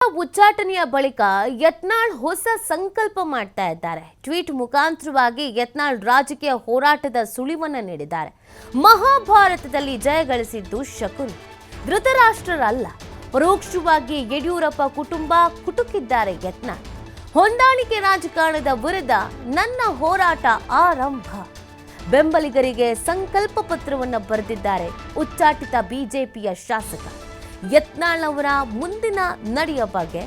ಉಚ್ಚಾಟನೆಯ ಬಳಿಕ ಯತ್ನಾಳ್ ಹೊಸ ಸಂಕಲ್ಪ ಮಾಡ್ತಾ ಇದ್ದಾರೆ. ಟ್ವೀಟ್ ಮುಖಾಂತರವಾಗಿ ಯತ್ನಾಳ್ ರಾಜಕೀಯ ಹೋರಾಟದ ಸುಳಿವನ್ನ ನೀಡಿದ್ದಾರೆ. ಮಹಾಭಾರತದಲ್ಲಿ ಜಯಗಳಿಸಿದ್ದು ಶಕುನಿ, ಧೃತರಾಷ್ಟ್ರರಲ್ಲ. ಪರೋಕ್ಷವಾಗಿ ಯಡಿಯೂರಪ್ಪ ಕುಟುಂಬ ಕುಟುಕಿದ್ದಾರೆ ಯತ್ನಾಳ್. ಹೊಂದಾಣಿಕೆ ರಾಜಕಾರಣದ ವಿರುದ್ಧ ನನ್ನ ಹೋರಾಟ ಆರಂಭ. ಬೆಂಬಲಿಗರಿಗೆ ಸಂಕಲ್ಪ ಪತ್ರವನ್ನ ಬರೆದಿದ್ದಾರೆ ಉಚ್ಚಾಟಿತ ಬಿಜೆಪಿಯ ಶಾಸಕ. ಯತ್ನಾಳ್ ಅವರ ಮುಂದಿನ ನಡೆಯ ಬಗ್ಗೆ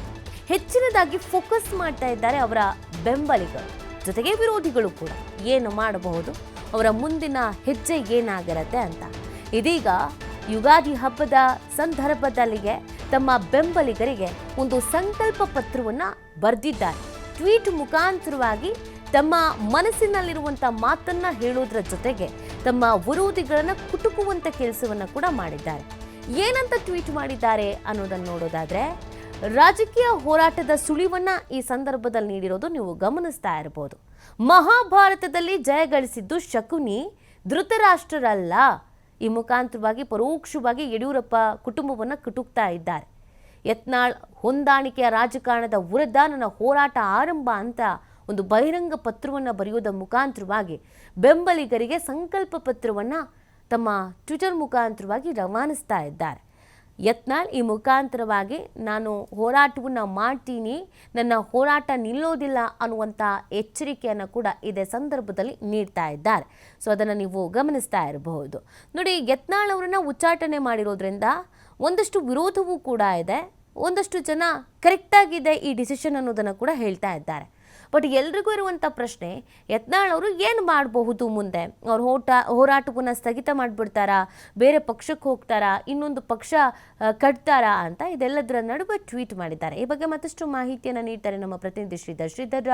ಹೆಚ್ಚಿನದಾಗಿ ಫೋಕಸ್ ಮಾಡ್ತಾ ಇದ್ದಾರೆ ಅವರ ಬೆಂಬಲಿಗರು, ಜೊತೆಗೆ ವಿರೋಧಿಗಳು ಕೂಡ. ಏನು ಮಾಡಬಹುದು, ಅವರ ಮುಂದಿನ ಹೆಜ್ಜೆ ಏನಾಗಿರತ್ತೆ ಅಂತ. ಇದೀಗ ಯುಗಾದಿ ಹಬ್ಬದ ಸಂದರ್ಭದಲ್ಲಿಯೇ ತಮ್ಮ ಬೆಂಬಲಿಗರಿಗೆ ಒಂದು ಸಂಕಲ್ಪ ಪತ್ರವನ್ನ ಬರೆದಿದ್ದಾರೆ. ಟ್ವೀಟ್ ಮುಖಾಂತರವಾಗಿ ತಮ್ಮ ಮನಸ್ಸಿನಲ್ಲಿರುವಂಥ ಮಾತನ್ನ ಹೇಳೋದ್ರ ಜೊತೆಗೆ ತಮ್ಮ ವಿರೋಧಿಗಳನ್ನ ಕುಟುಕುವಂತ ಕೆಲಸವನ್ನ ಕೂಡ ಮಾಡಿದ್ದಾರೆ. ಏನಂತ ಟ್ವೀಟ್ ಮಾಡಿದ್ದಾರೆ ಅನ್ನೋದನ್ನು ನೋಡೋದಾದ್ರೆ, ರಾಜಕೀಯ ಹೋರಾಟದ ಸುಳಿವನ್ನ ಈ ಸಂದರ್ಭದಲ್ಲಿ ನೀಡಿರೋದು ನೀವು ಗಮನಿಸ್ತಾ ಇರಬಹುದು. ಮಹಾಭಾರತದಲ್ಲಿ ಜಯಗಳಿಸಿದ್ದು ಶಕುನಿ, ಧೃತರಾಷ್ಟ್ರರಲ್ಲ. ಈ ಮುಖಾಂತರವಾಗಿ ಪರೋಕ್ಷವಾಗಿ ಯಡಿಯೂರಪ್ಪ ಕುಟುಂಬವನ್ನ ಕುಟುಕ್ತಾ ಇದ್ದಾರೆ. ಯತ್ನಾಳ್ ಹೊಂದಾಣಿಕೆಯ ರಾಜಕಾರಣದ ವಿರುದ್ಧ ನನ್ನ ಹೋರಾಟ ಆರಂಭ ಅಂತ ಒಂದು ಬಹಿರಂಗ ಪತ್ರವನ್ನ ಬರೆಯುವುದರ ಮುಖಾಂತರವಾಗಿ ಬೆಂಬಲಿಗರಿಗೆ ಸಂಕಲ್ಪ ಪತ್ರವನ್ನ ತಮ್ಮ ಟ್ವಿಟರ್ ಮುಖಾಂತರವಾಗಿ ರವಾನಿಸ್ತಾ ಇದ್ದಾರೆ. ಯತ್ನಾಳ್ ಈ ಮುಖಾಂತರವಾಗಿ ನಾನು ಹೋರಾಟವನ್ನು ಮಾಡ್ತೀನಿ, ನನ್ನ ಹೋರಾಟ ನಿಲ್ಲೋದಿಲ್ಲ ಅನ್ನುವಂಥ ಎಚ್ಚರಿಕೆಯನ್ನು ಕೂಡ ಇದೇ ಸಂದರ್ಭದಲ್ಲಿ ನೀಡ್ತಾ ಇದ್ದಾರೆ. ಸೊ ಅದನ್ನು ನೀವು ಗಮನಿಸ್ತಾ ಇರಬಹುದು. ನೋಡಿ, ಯತ್ನಾಳ್ ಅವರನ್ನ ಉಚ್ಚಾಟನೆ ಮಾಡಿರೋದ್ರಿಂದ ಒಂದಷ್ಟು ವಿರೋಧವೂ ಕೂಡ ಇದೆ, ಒಂದಷ್ಟು ಜನ ಕರೆಕ್ಟಾಗಿದೆ ಈ ಡಿಸಿಷನ್ ಅನ್ನೋದನ್ನು ಕೂಡ ಹೇಳ್ತಾ ಇದ್ದಾರೆ. ಬಟ್ ಎಲ್ರಿಗೂ ಇರುವಂಥ ಪ್ರಶ್ನೆ, ಯತ್ನಾಳ್ ಅವರು ಏನು ಮಾಡಬಹುದು ಮುಂದೆ? ಅವ್ರು ಹೋರಾಟವನ್ನು ಸ್ಥಗಿತ ಮಾಡಿಬಿಡ್ತಾರಾ, ಬೇರೆ ಪಕ್ಷಕ್ಕೆ ಹೋಗ್ತಾರಾ, ಇನ್ನೊಂದು ಪಕ್ಷ ಕಟ್ತಾರಾ ಅಂತ ಇದೆಲ್ಲದರ ನಡುವೆ ಟ್ವೀಟ್ ಮಾಡಿದ್ದಾರೆ. ಈ ಬಗ್ಗೆ ಮತ್ತಷ್ಟು ಮಾಹಿತಿಯನ್ನು ನೀಡ್ತಾರೆ ನಮ್ಮ ಪ್ರತಿನಿಧಿ ಶ್ರೀಧರ್.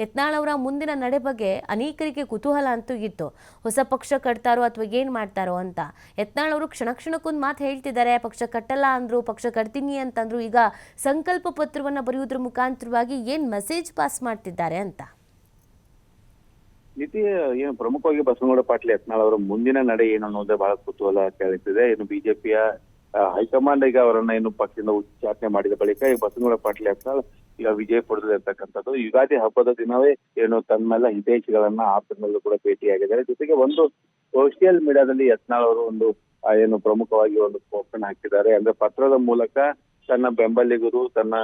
ಯತ್ನಾಳ್ ಅವರ ಮುಂದಿನ ನಡೆ ಬಗ್ಗೆ ಅನೇಕರಿಗೆ ಕುತೂಹಲ ಅಂತೂ ಇತ್ತು. ಹೊಸ ಪಕ್ಷ ಕಟ್ತಾರೋ ಅಥವಾ ಏನು ಮಾಡ್ತಾರೋ ಅಂತ. ಯತ್ನಾಳ್ ಅವರು ಕ್ಷಣಕ್ಕೊಂದು ಮಾತು ಹೇಳ್ತಿದ್ದಾರೆ, ಪಕ್ಷ ಕಟ್ಟಲ್ಲ ಅಂದ್ರು, ಪಕ್ಷ ಕಟ್ತೀನಿ ಅಂತಂದ್ರು. ಈಗ ಸಂಕಲ್ಪ ಪತ್ರವನ್ನು ಬರೆಯುವುದ್ರ ಮುಖಾಂತರವಾಗಿ ಏನು ಮೆಸೇಜ್ ಪಾಸ್ ಮಾಡ್ತಿದ್ದಾರೆ ಅಂತ ನೀತಿ ಏನು ಪ್ರಮುಖವಾಗಿ ಬಸವನಗೌಡ ಪಾಟೀಲ್ ಯತ್ನಾಳ್ ಅವರ ಮುಂದಿನ ನಡೆ ಏನು ಅನ್ನೋದೇ ಬಹಳ ಕುತೂಹಲ ಕೇಳುತ್ತಿದೆ. ಏನು ಬಿಜೆಪಿಯ ಹೈಕಮಾಂಡ್ ಈಗ ಅವರನ್ನ ಏನು ಪಕ್ಷದಿಂದ ಉಚ್ಚಾಟನೆ ಮಾಡಿದ ಬಳಿಕ ಈ ಬಸವನಗೌಡ ಪಾಟೀಲ್ ಯತ್ನಾಳ್ ಈಗ ವಿಜಯಪುರದಲ್ಲಿ ಇರ್ತಕ್ಕಂಥದ್ದು ಯುಗಾದಿ ಹಬ್ಬದ ದಿನವೇ ಏನು ತನ್ನೆಲ್ಲ ಹಿತೈಷಿಗಳನ್ನ ಆಪ್ತರಲ್ಲೂ ಕೂಡ ಭೇಟಿಯಾಗಿದ್ದಾರೆ. ಜೊತೆಗೆ ಒಂದು ಸೋಷಿಯಲ್ ಮೀಡಿಯಾದಲ್ಲಿ ಯತ್ನಾಳ್ ಅವರು ಒಂದು ಏನು ಪ್ರಮುಖವಾಗಿ ಒಂದು ಪೋಸ್ಟ್ ಹಾಕಿದ್ದಾರೆ. ಅಂದ್ರೆ ಪತ್ರದ ಮೂಲಕ ತನ್ನ ಬೆಂಬಲಿಗರು, ತನ್ನ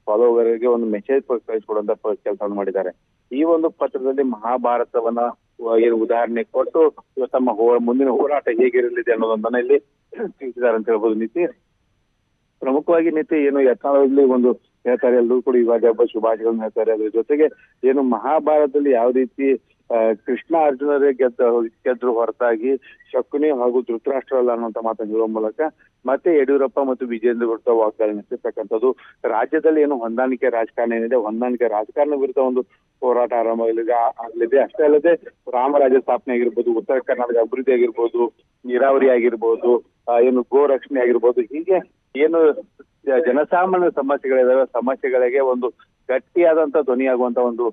ಫಾಲೋವರ್ಗೆ ಒಂದು ಮೆಸೇಜ್ ಕಳಿಸ್ಕೊಡುವಂತ ಕೆಲಸವನ್ನು ಮಾಡಿದ್ದಾರೆ. ಈ ಒಂದು ಪತ್ರದಲ್ಲಿ ಮಹಾಭಾರತವನ್ನ ಏನು ಉದಾಹರಣೆ ಕೊಟ್ಟು ತಮ್ಮ ಮುಂದಿನ ಹೋರಾಟ ಹೇಗಿರಲಿದೆ ಅನ್ನೋದನ್ನ ಇಲ್ಲಿ ತಿಳಿಸಿದ್ದಾರೆ ಅಂತ ಹೇಳ್ಬೋದು. ನೀತಿ ಪ್ರಮುಖವಾಗಿ ನೀತಿ ಏನು ಯತ್ನಾಳ್ ಒಂದು ಹೇಳ್ತಾರೆ, ಎಲ್ಲರೂ ಕೂಡ ಯುಗಾದಿ ಹಬ್ಬ ಶುಭಾಶಯಗಳನ್ನು ಹೇಳ್ತಾರೆ. ಅದ್ರ ಜೊತೆಗೆ ಏನು ಮಹಾಭಾರತದಲ್ಲಿ ಯಾವ ರೀತಿ ಕೃಷ್ಣ ಅರ್ಜುನರೇ ಗೆದ್ರು ಹೊರತಾಗಿ ಶಕುನಿ ಹಾಗೂ ಧೃತರಾಷ್ಟ್ರರಲ್ಲ ಅನ್ನುವಂತ ಮಾತನ್ನು ಹೇಳುವ ಮೂಲಕ ಮತ್ತೆ ಯಡಿಯೂರಪ್ಪ ಮತ್ತು ವಿಜೇಂದ್ರ ವಿರುದ್ಧ ವಾಗ್ದಾಳಿ ನಡೆಸಿರ್ತಕ್ಕಂಥದ್ದು. ರಾಜ್ಯದಲ್ಲಿ ಏನು ಹೊಂದಾಣಿಕೆ ರಾಜಕಾರಣ ಏನಿದೆ, ಹೊಂದಾಣಿಕೆ ರಾಜಕಾರಣ ವಿರುದ್ಧ ಒಂದು ಹೋರಾಟ ಆಗಲಿದೆ. ಅಷ್ಟೇ ಅಲ್ಲದೆ ರಾಮರಾಜ್ಯ ಸ್ಥಾಪನೆ ಆಗಿರ್ಬೋದು, ಉತ್ತರ ಕರ್ನಾಟಕ ಅಭಿವೃದ್ಧಿ ಆಗಿರ್ಬೋದು, ನೀರಾವರಿ ಆಗಿರ್ಬೋದು, ಏನು ಗೋ ರಕ್ಷಣೆ ಆಗಿರ್ಬೋದು, ಹೀಗೆ ಏನು ಜನಸಾಮಾನ್ಯ ಸಮಸ್ಯೆಗಳಿದಾವೆ, ಸಮಸ್ಯೆಗಳಿಗೆ ಒಂದು ಗಟ್ಟಿಯಾದಂತ ಧ್ವನಿಯಾಗುವಂತ ಒಂದು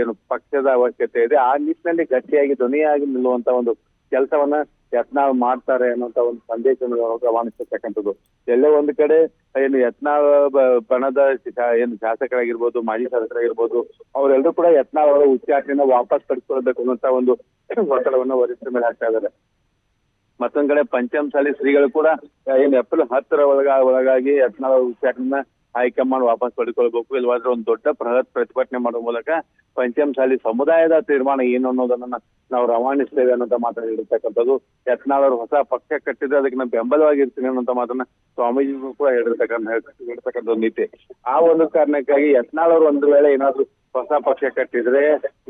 ಏನು ಪಕ್ಷದ ಅವಶ್ಯಕತೆ ಇದೆ. ಆ ನಿಟ್ಟಿನಲ್ಲಿ ಗಟ್ಟಿಯಾಗಿ ಧ್ವನಿಯಾಗಿ ನಿಲ್ಲುವಂತ ಒಂದು ಕೆಲಸವನ್ನ ಯತ್ನಾಳ್ ಮಾಡ್ತಾರೆ ಅನ್ನುವಂತ ಒಂದು ಸಂದೇಶವನ್ನು ರವಾನಿಸಿರ್ತಕ್ಕಂಥದ್ದು. ಎಲ್ಲೋ ಒಂದು ಕಡೆ ಏನು ಯತ್ನಾಳ್ ಬಣದ ಏನು ಶಾಸಕರಾಗಿರ್ಬೋದು, ಮಾಜಿ ಶಾಸಕರಾಗಿರ್ಬೋದು, ಅವರೆಲ್ಲರೂ ಕೂಡ ಯತ್ನಾಳ್ ಅವರ ಉಚ್ಚಾಟನೆಯನ್ನ ವಾಪಸ್ ಪಡಿಸ್ಕೊಳ್ಬೇಕು ಅನ್ನುವಂತ ಒಂದು ಒತ್ತಡವನ್ನು ವರಿಷ್ಠರ ಮೇಲೆ ಹಾಕ್ತಾ ಇದ್ದಾರೆ. ಮತ್ತೊಂದ್ ಕಡೆ ಪಂಚಮಸಾಲಿ ಶ್ರೀಗಳು ಕೂಡ ಏನು ಏಪ್ರಿಲ್ 10 ಒಳಗಾಗಿ ಯತ್ನಾಳ್ ಉಚ್ಚಾಟನೆಯನ್ನ ಹೈಕಮಾಂಡ್ ವಾಪಸ್ ಪಡ್ಕೊಳ್ಬೇಕು, ಇಲ್ವಾದ್ರೆ ಒಂದು ದೊಡ್ಡ ಬೃಹತ್ ಪ್ರತಿಭಟನೆ ಮಾಡುವ ಮೂಲಕ ಪಂಚಮಸಾಲಿ ಸಮುದಾಯದ ತೀರ್ಮಾನ ಏನು ಅನ್ನೋದನ್ನ ನಾವು ರವಾನಿಸ್ತೇವೆ ಅನ್ನೋಂತ ಮಾತನ್ನ ಹೇಳಿರ್ತಕ್ಕಂಥದ್ದು. ಯತ್ನಾಳ್ ಅವರು ಹೊಸ ಪಕ್ಷ ಕಟ್ಟಿದ್ರೆ ಅದಕ್ಕೆ ನಾವು ಬೆಂಬಲವಾಗಿರ್ತೀನಿ ಅನ್ನೋಂತ ಮಾತನ್ನ ಸ್ವಾಮೀಜಿಗೂ ಕೂಡ ಹೇಳಿರ್ತಕ್ಕಂಥ ನೀತಿ. ಆ ಒಂದು ಕಾರಣಕ್ಕಾಗಿ ಯತ್ನಾಳ್ ಅವರು ಒಂದು ವೇಳೆ ಏನಾದ್ರು ಹೊಸ ಪಕ್ಷ ಕಟ್ಟಿದ್ರೆ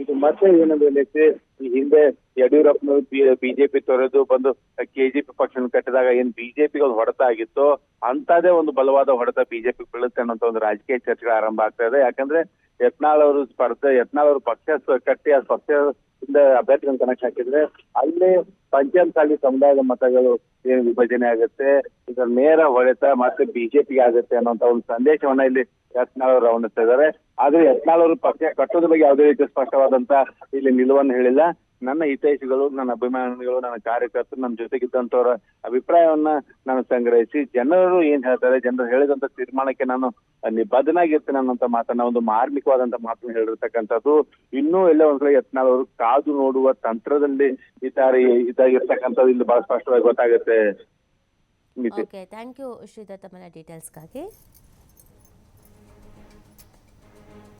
ಇದು ಮತ್ತೆ ಏನಂದ್ರೆ ನೀತಿ, ಈ ಹಿಂದೆ ಯಡಿಯೂರಪ್ಪನವರು ಬಿಜೆಪಿ ತೊರೆದು ಬಂದು ಕೆಜೆಪಿ ಪಕ್ಷ ಕಟ್ಟಿದಾಗ ಏನ್ ಬಿಜೆಪಿಗೆ ಒಂದು ಹೊಡೆತ ಆಗಿತ್ತು, ಅಂತದೇ ಒಂದು ಬಲವಾದ ಹೊಡೆತ ಬಿಜೆಪಿ ಬೀಳುತ್ತೆ ಅನ್ನೋಂತ ಒಂದು ರಾಜಕೀಯ ಚರ್ಚೆಗಳು ಆರಂಭ ಆಗ್ತಾ ಇದೆ. ಯಾಕಂದ್ರೆ ಯತ್ನಾಳ್ ಅವರು ಪಕ್ಷ ಕಟ್ಟಿ ಆ ಪಕ್ಷದಿಂದ ಅಭ್ಯರ್ಥಿಗಳನ್ನು ಕನೆಕ್ಟ್ ಹಾಕಿದ್ರೆ ಅಲ್ಲೇ ಪಂಚಮಸಾಲಿ ಸಮುದಾಯದ ಮತಗಳು ಏನು ವಿಭಜನೆ ಆಗುತ್ತೆ, ಇದರ ನೇರ ಹೊಡೆತ ಮತ್ತೆ ಬಿಜೆಪಿಗೆ ಆಗುತ್ತೆ ಅನ್ನೋಂತ ಒಂದು ಸಂದೇಶವನ್ನ ಇಲ್ಲಿ ಯತ್ನಾಳ್ ಅವರು ರವಾನಿಸ್ತಾ ಇದ್ದಾರೆ. ಆದ್ರೆ ಯತ್ನಾಳ್ ಅವರು ಪಕ್ಷ ಕಟ್ಟೋದ್ರ ಬಗ್ಗೆ ಯಾವುದೇ ರೀತಿ ಸ್ಪಷ್ಟವಾದಂತ ಇಲ್ಲಿ ನಿಲುವನ್ನು ಹೇಳಿಲ್ಲ. ನನ್ನ ಹಿತೈಷಿಗಳು, ನನ್ನ ಅಭಿಮಾನಿಗಳು, ನನ್ನ ಕಾರ್ಯಕರ್ತರು, ನನ್ನ ಜೊತೆಗಿದ್ದಂತವರ ಅಭಿಪ್ರಾಯವನ್ನ ನಾನು ಸಂಗ್ರಹಿಸಿ ಜನರು ಏನ್ ಹೇಳ್ತಾರೆ, ಜನರು ಹೇಳಿದಂತ ತೀರ್ಮಾನಕ್ಕೆ ನಾನು ಬದ್ಧನಾಗಿರ್ತೇನೆ ಅನ್ನೋಂತ ಮಾತನ್ನ, ಒಂದು ಮಾರ್ಮಿಕವಾದಂತ ಮಾತನ್ನ ಹೇಳಿರ್ತಕ್ಕಂಥದ್ದು. ಇನ್ನೂ ಎಲ್ಲ ಒಂದ್ ಕಡೆ ಯತ್ನಾಳ್ ಅವರು ಕಾದು ನೋಡುವ ತಂತ್ರದಲ್ಲಿ ಇದಾಗಿರ್ತಕ್ಕಂಥದ್ದು ಇಲ್ಲಿ ಬಹಳ ಸ್ಪಷ್ಟವಾಗಿ ಗೊತ್ತಾಗುತ್ತೆ. ಓಕೆ, ಥ್ಯಾಂಕ್ ಯು ಶ್ರೀಧರ್ ತಮ್ಮ ಡೀಟೇಲ್ಸ್ಗಾಗಿ.